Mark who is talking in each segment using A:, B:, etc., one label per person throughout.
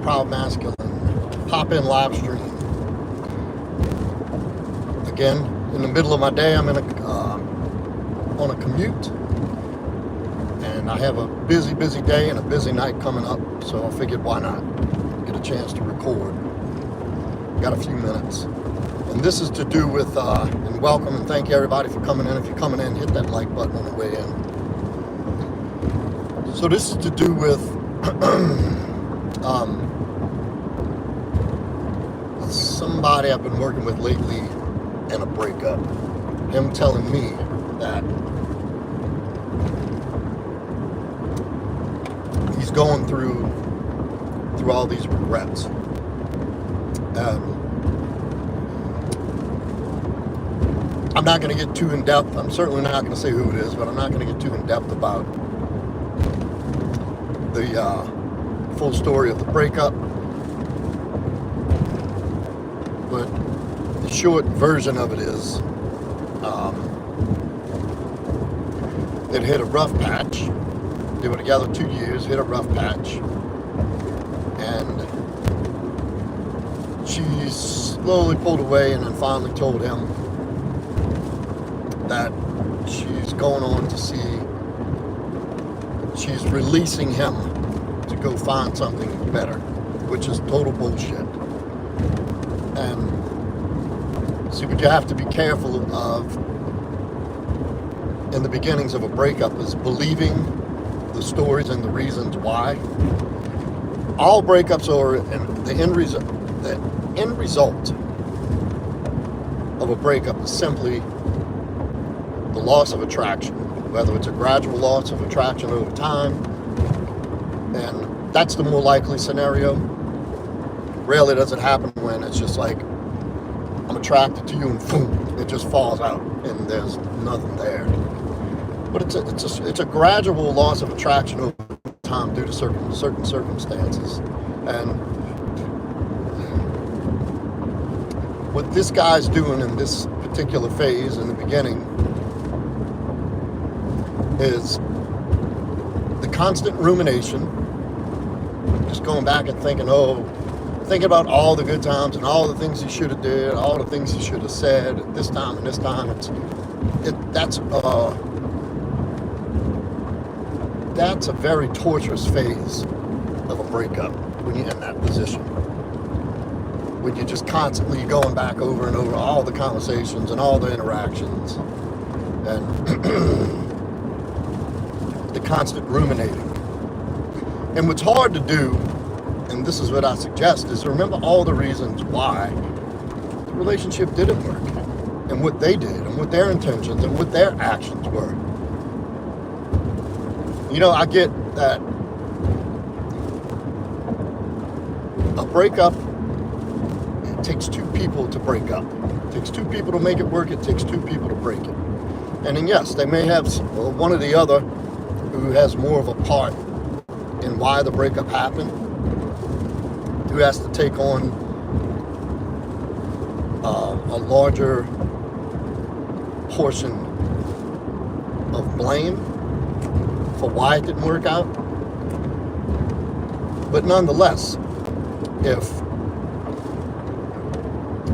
A: Proudmasculine pop-in live stream. Again, in the middle of my day, I'm on a commute, and I have a busy day and a busy night coming up, so I figured why not get a chance to record. Got a few minutes. And this is to do with, and welcome and thank you everybody for coming in. If you're coming in, hit that like button on the way in. So this is to do with somebody I've been working with lately in a breakup. Him telling me that he's going through all these regrets. I'm not going to get too in depth. I'm certainly not going to say who it is, but I'm not going to get too in depth about the full story of the breakup. But the short version of it is, it hit a rough patch. They were together 2 years, hit a rough patch, and she slowly pulled away and then finally told him that she's going on to see, she's releasing him to go find something better, which is total bullshit. And see, what you have to be careful of in the beginnings of a breakup is believing the stories and the reasons why. All breakups are the end result of a breakup is simply the loss of attraction, whether it's a gradual loss of attraction over time, and that's the more likely scenario. Rarely does it happen when it's just like, I'm attracted to you and boom, it just falls out and there's nothing there. But it's a gradual loss of attraction over time due to certain circumstances. And what this guy's doing in this particular phase in the beginning is the constant rumination, just going back and thinking about all the good times and all the things he should have did, all the things he should have said at this time and this time. That's a very torturous phase of a breakup when you're in that position. When you're just constantly going back over and over all the conversations and all the interactions and the constant ruminating. And what's hard to do, and this is what I suggest, is remember all the reasons why the relationship didn't work, and what they did, and what their intentions and what their actions were. You know, I get that a breakup, it takes two people to break up. It takes two people to make it work. It takes two people to break it. And then yes, they may have one or the other who has more of a part in why the breakup happened, who has to take on a larger portion of blame for why it didn't work out. But nonetheless, if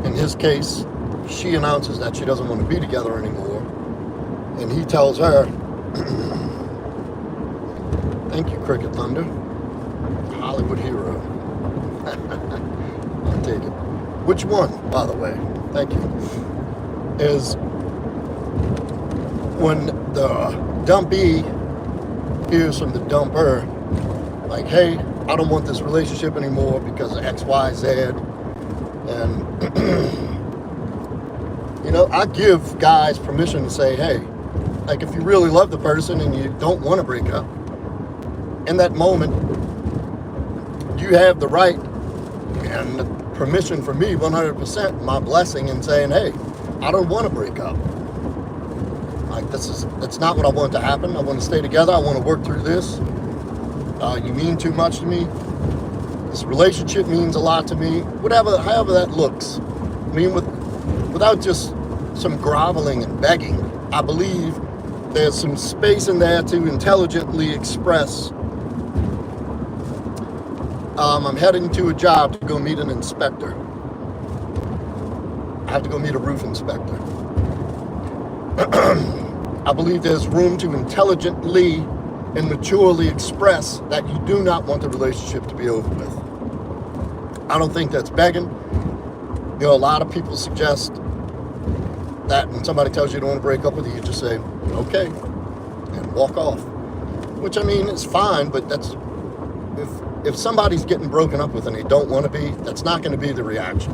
A: in his case she announces that she doesn't want to be together anymore, and he tells her, thank you, Cricket Thunder, Hollywood hero. I'll take it. Which one, by the way, thank you, is when the dumpee hears from the dumper, like, hey, I don't want this relationship anymore because of X, Y, Z. And, you know, I give guys permission to say, hey, like, if you really love the person and you don't want to break up, in that moment, you have the right and the permission for me, 100%, my blessing in saying, hey, I don't want to break up. Like, that's not what I want to happen. I want to stay together. I want to work through this. You mean too much to me. This relationship means a lot to me. However that looks. I mean, without just some groveling and begging, I believe there's some space in there to intelligently express I'm heading to a job to go meet an inspector. I have to go meet a roof inspector. I believe there's room to intelligently and maturely express that you do not want the relationship to be over with. I don't think that's begging. You know, a lot of people suggest that when somebody tells you they don't want to break up with you, you just say, okay, and walk off. Which, I mean, it's fine, but that's, if somebody's getting broken up with and they don't want to be, that's not going to be the reaction.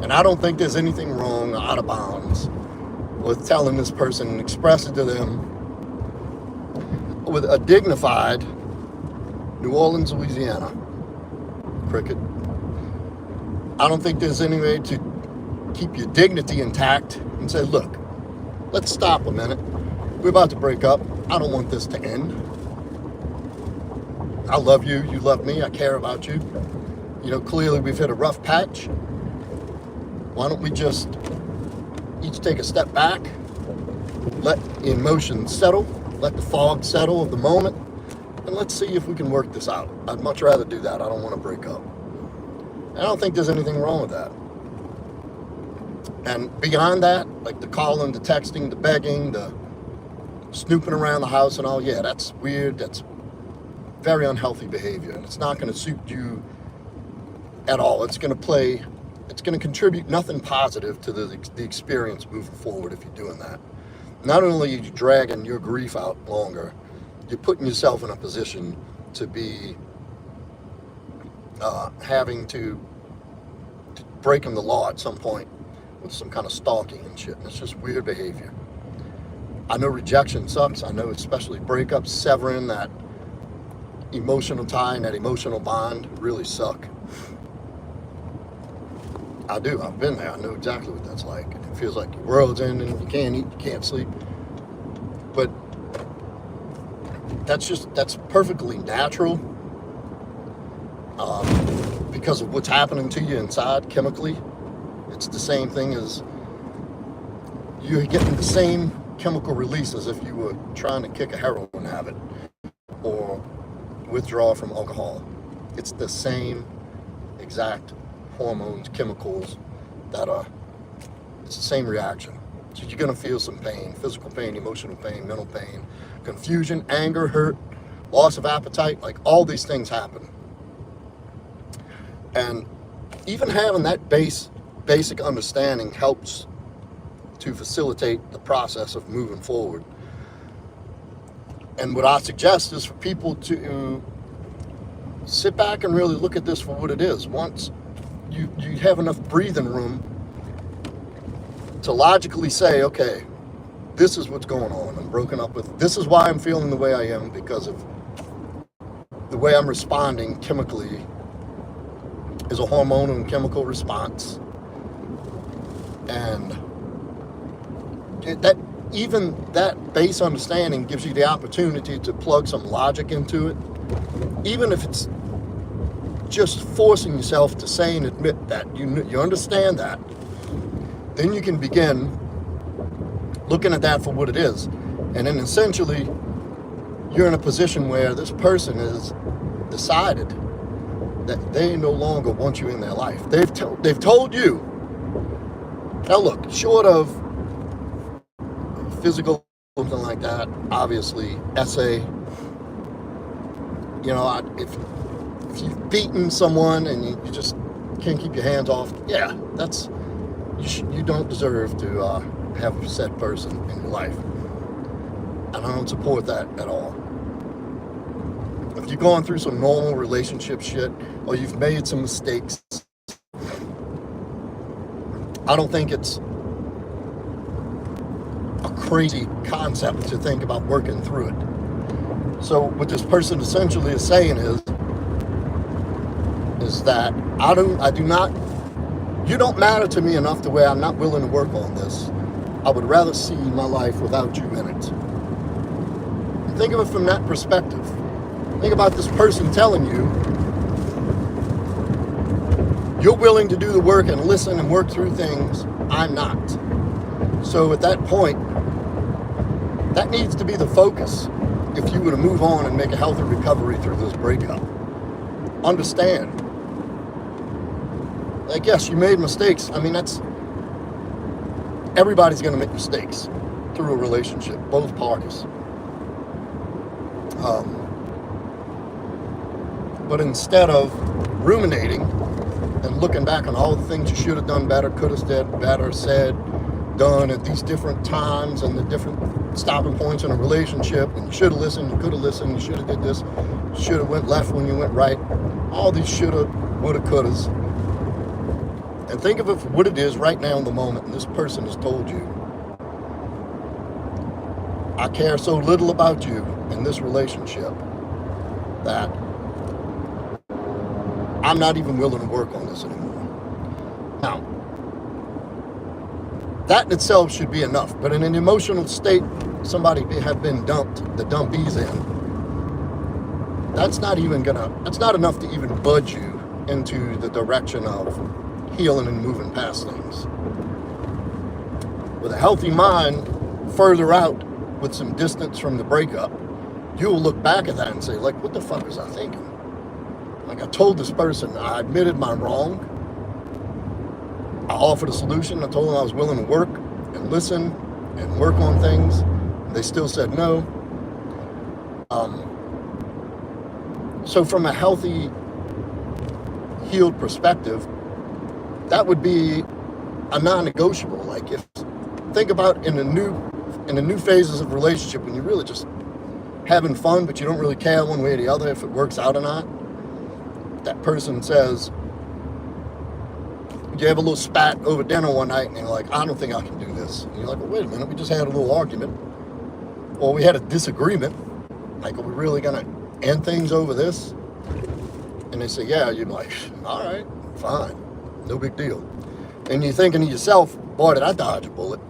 A: And I don't think there's anything wrong or out of bounds with telling this person and expressing to them with a dignified New Orleans, Louisiana, cricket. I don't think there's any way to keep your dignity intact and say, look, let's stop a minute. We're about to break up. I don't want this to end. I love you. You love me. I care about you. You know, clearly we've hit a rough patch. Why don't we just each take a step back, let emotions settle, let the fog settle of the moment, and let's see if we can work this out. I'd much rather do that. I don't want to break up. I don't think there's anything wrong with that. And beyond that, like the calling, the texting, the begging, the snooping around the house and all, yeah, that's weird. That's very unhealthy behavior, and it's not going to suit you at all. It's going to contribute nothing positive to the experience moving forward if you're doing that. Not only are you dragging your grief out longer, you're putting yourself in a position to be having to breaking the law at some point with some kind of stalking and shit. And it's just weird behavior. I know rejection sucks. I know especially breakups, severing that emotional tie and that emotional bond really suck. I do. I've been there. I know exactly what that's like. It feels like your world's ending. You can't eat. You can't sleep. But that's perfectly natural because of what's happening to you inside chemically. It's the same thing as you're getting the same chemical release as if you were trying to kick a heroin habit or withdraw from alcohol. It's the same exact hormones, chemicals it's the same reaction. So you're going to feel some pain, physical pain, emotional pain, mental pain, confusion, anger, hurt, loss of appetite, like all these things happen. And even having that basic understanding helps to facilitate the process of moving forward. And what I suggest is for people to sit back and really look at this for what it is. Once you have enough breathing room to logically say, okay, this is what's going on. I'm broken up with, this is why I'm feeling the way I am, because of the way I'm responding chemically is a hormonal and chemical response. And that base understanding gives you the opportunity to plug some logic into it, even if it's just forcing yourself to say and admit that you understand that. Then you can begin looking at that for what it is. And then essentially, you're in a position where this person has decided that they no longer want you in their life. They've told you. Now look, short of physical, something like that, obviously, essay, you know, if you've beaten someone and you just can't keep your hands off, yeah, that's, you don't deserve to have said person in your life. And I don't support that at all. If you're going through some normal relationship shit, or you've made some mistakes, I don't think it's a crazy concept to think about working through it. So what this person essentially is saying is that you don't matter to me enough to where I'm not willing to work on this. I would rather see my life without you in it. Think of it from that perspective. Think about this person telling you you're willing to do the work and listen and work through things. I'm not. So at that point, that needs to be the focus if you were to move on and make a healthy recovery through this breakup. understand. Like, yes, you made mistakes. I mean, everybody's going to make mistakes through a relationship, both parties. But instead of ruminating and looking back on all the things you should have done better, could have said better, said, done at these different times and the different stopping points in a relationship, and you should have listened, you could have listened, you should have did this, you should have went left when you went right, all these should have, would have, could have. And think of it for what it is right now in the moment, and this person has told you, I care so little about you in this relationship that I'm not even willing to work on this anymore. Now, that in itself should be enough, but in an emotional state somebody have been dumped, the dumpees in, that's not enough to even budge you into the direction of healing and moving past things. With a healthy mind further out with some distance from the breakup, you'll look back at that and say, like, what the fuck was I thinking? Like, I told this person, I admitted my wrong, I offered a solution, I told them I was willing to work and listen and work on things, and they still said no. So from a healthy, healed perspective, that would be a non-negotiable. Like, if think about in the new phases of relationship when you're really just having fun, but you don't really care one way or the other if it works out or not. That person says, you have a little spat over dinner one night and you're like, I don't think I can do this. And you're like, well, wait a minute, we just had a little argument. Or we had a disagreement. Like, are we really gonna end things over this? And they say, yeah. You're like, all right, fine, no big deal. And you're thinking to yourself, boy, did I dodge a bullet.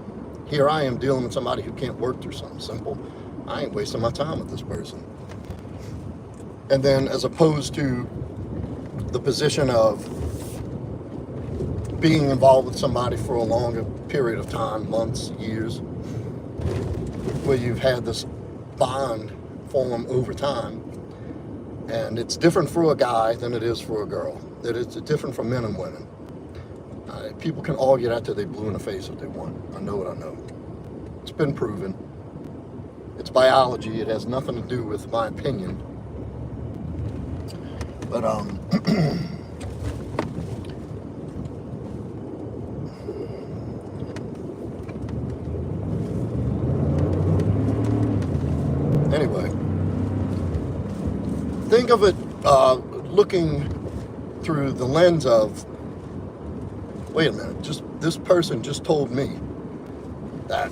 A: Here I am dealing with somebody who can't work through something simple. I ain't wasting my time with this person. And then as opposed to the position of being involved with somebody for a longer period of time, months, years, where you've had this bond form over time. And it's different for a guy than it is for a girl. That it's different for men and women. People can argue that till they blue in the face if they want. I know what I know. It's been proven. It's biology. It has nothing to do with my opinion. But anyway, think of it looking through the lens of, wait a minute, just this person just told me that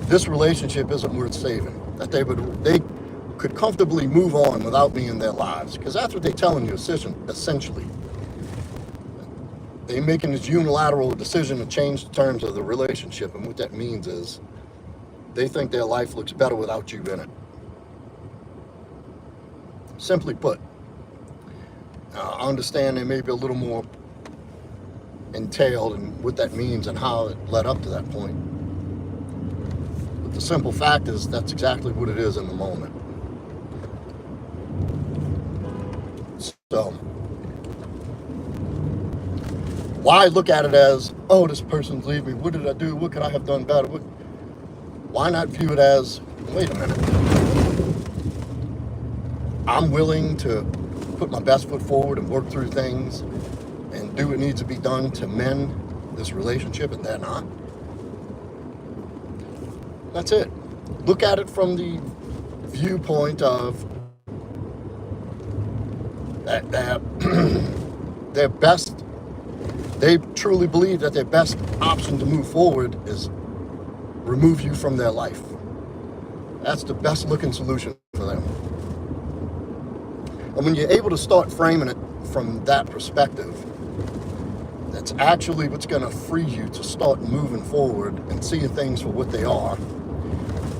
A: this relationship isn't worth saving, that they could comfortably move on without me in their lives, because that's what they're telling you essentially. They're making this unilateral decision to change the terms of the relationship, and what that means is they think their life looks better without you in it. Simply put, I understand they may be a little more entailed in what that means and how it led up to that point. But the simple fact is that's exactly what it is in the moment. So, why look at it as, oh, this person's leaving me, what did I do, what could I have done better? Why not view it as, wait a minute, I'm willing to put my best foot forward and work through things and do what needs to be done to mend this relationship, and they're not. That's it. Look at it from the viewpoint of that their best, they truly believe that their best option to move forward is remove you from their life. That's the best looking solution for them. And when you're able to start framing it from that perspective, that's actually what's going to free you to start moving forward and seeing things for what they are.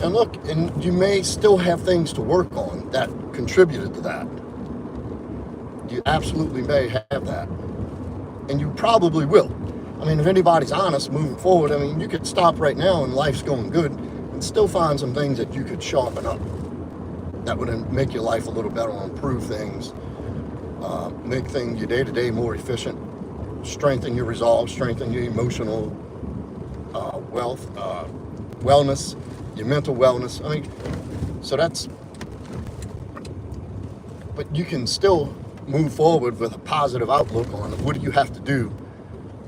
A: And look, and you may still have things to work on that contributed to that. You absolutely may have that. And you probably will. I mean, if anybody's honest moving forward, I mean, you could stop right now and life's going good and still find some things that you could sharpen up that would make your life a little better or improve things make your day-to-day more efficient, strengthen your resolve, strengthen your emotional wellness, your mental wellness. I mean, so but you can still move forward with a positive outlook on what do you have to do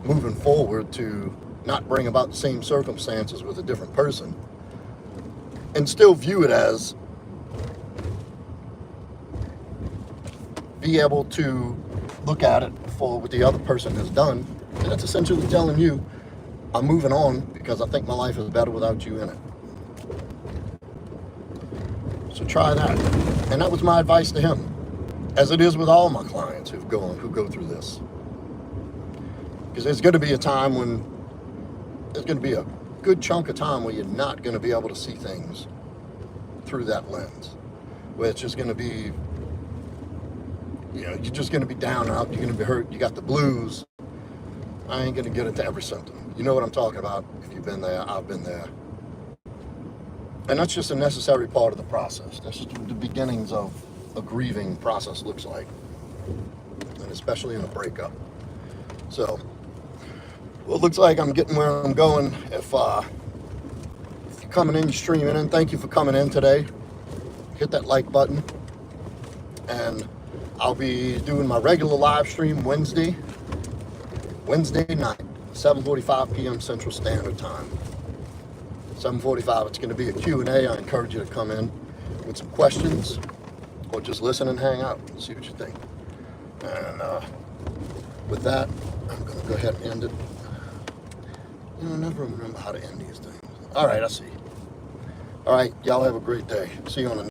A: moving forward to not bring about the same circumstances with a different person, and still view it as be able to look at it for what the other person has done, and that's essentially telling you, I'm moving on because I think my life is better without you in it. So try that. And that was my advice to him, as it is with all my clients who go through this. Because there's going to be a time when there's going to be a good chunk of time where you're not going to be able to see things through that lens, where it's just going to be, you're just going to be down and out, you're going to be hurt, you got the blues. I ain't going to get into every symptom. You know what I'm talking about. If you've been there, I've been there. And that's just a necessary part of the process. That's just the beginnings of a grieving process looks like, and especially in a breakup. So, well, it looks like I'm getting where I'm going. If you're coming in, you're streaming in, thank you for coming in today. Hit that like button. And I'll be doing my regular live stream Wednesday night, 7:45 p.m. Central Standard Time. 7:45, it's going to be a Q&A. I encourage you to come in with some questions, or just listen and hang out and see what you think. And with that, I'm going to go ahead and end it. I never remember how to end these things. All right, I see. All right, y'all have a great day. See you on the